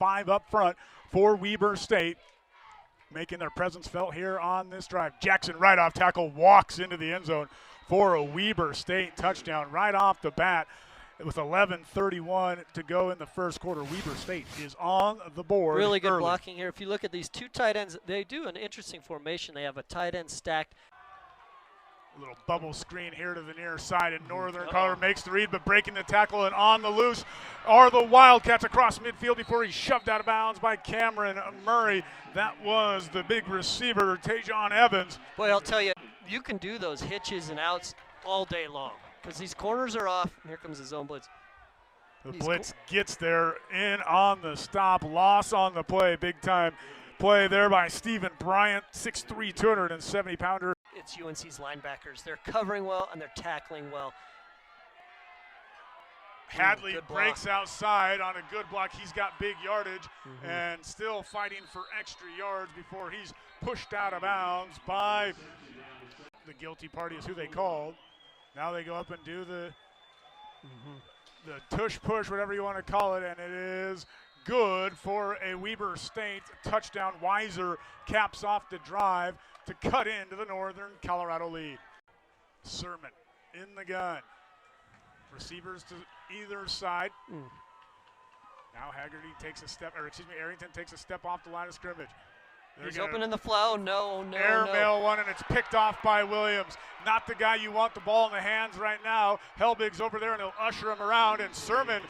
5 up front for Weber State, making their presence felt here on this drive. Jackson right off tackle walks into the end zone for a Weber State touchdown right off the bat. With 11:31 to go in the first quarter, Weber State is on the board. Really good early. blocking here. If you look at these two tight ends, they do an interesting formation. They have a tight end stacked. A little bubble screen here to the near side, and Northern Colorado makes the read, but breaking the tackle and on the loose are the Wildcats across midfield before he's shoved out of bounds by Cameron Murray. That was the big receiver, Tajon Evans. Boy, I'll tell you, you can do those hitches and outs all day long because these corners are off. Here comes the zone blitz. The blitz gets there in on the stop, loss on the play, big time play there by Stephen Bryant, 6'3", 270-pounder. It's UNC's linebackers. They're covering well and they're tackling well. Hadley breaks outside on a good block. He's got big yardage and still fighting for extra yards before he's pushed out of bounds by the guilty party is who they called. Now they go up and do the tush push, whatever you want to call it, and it is good for a Weber State touchdown. Weiser caps off the drive to cut into the Northern Colorado lead. Sermon in the gun. Receivers to either side. Now Arrington takes a step off the line of scrimmage. He's open in the flow. No. Airmail one, and it's picked off by Williams. Not the guy you want the ball in the hands right now. Helbig's over there, and he'll usher him around. And Sermon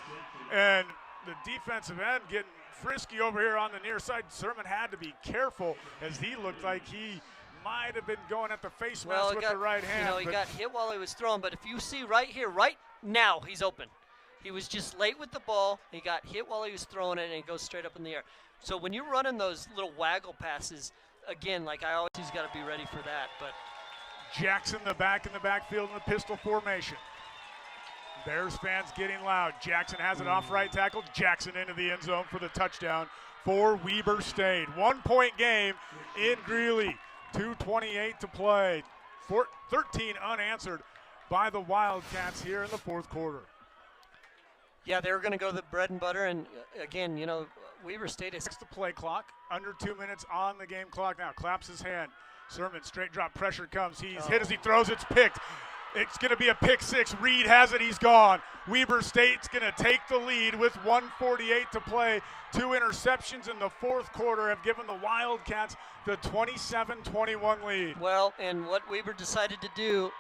and the defensive end getting frisky over here on the near side. Sermon had to be careful as he looked like he might have been going at the face mask with the right hand. He got hit while he was throwing, but if you see right here, right now, he's open. He was just late with the ball. He got hit while he was throwing it, and it goes straight up in the air. So when you're running those little waggle passes, again, like I always, he's got to be ready for that. But Jackson in the backfield in the pistol formation. Bears fans getting loud. Jackson has it off right tackle. Jackson into the end zone for the touchdown for Weber State. 1-point game in Greeley. 2:28 to play. 13 unanswered by the Wildcats here in the fourth quarter. Yeah, they were going to go to the bread and butter, and again, Weber State is the play clock. Under 2 minutes on the game clock now. Claps his hand. Sermon straight drop pressure comes. He's hit as he throws. It's picked. It's going to be a pick six. Reed has it. He's gone. Weber State's going to take the lead with 1:48 to play. 2 interceptions in the fourth quarter have given the Wildcats the 27-21 lead. Well, and what Weber decided to do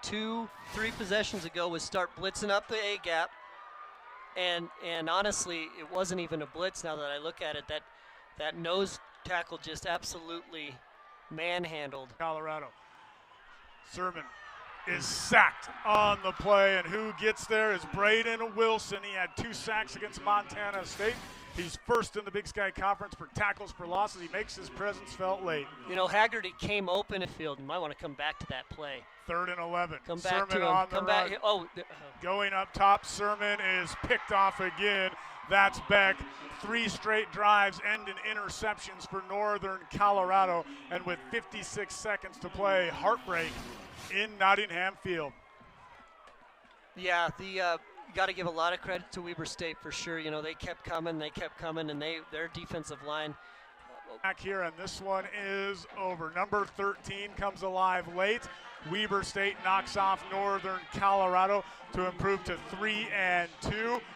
2-3 possessions ago was start blitzing up the A gap. And honestly, it wasn't even a blitz now that I look at it. That nose tackle just absolutely manhandled Colorado. Sermon is sacked on the play, and who gets there is Braden Wilson. He had 2 sacks against Montana State. He's first in the Big Sky Conference for tackles for losses. He makes his presence felt late. Haggerty came open in the field. You might want to come back to that play. 3rd and 11. Come back Sermon to him. on Come the back. run. Going up top, Sermon is picked off again. That's Beck. 3 straight drives end in interceptions for Northern Colorado. And with 56 seconds to play, heartbreak in Nottingham Field. Yeah, you got to give a lot of credit to Weber State for sure. They kept coming, and their defensive line. Back here, and this one is over. Number 13 comes alive late. Weber State knocks off Northern Colorado to improve to 3-2.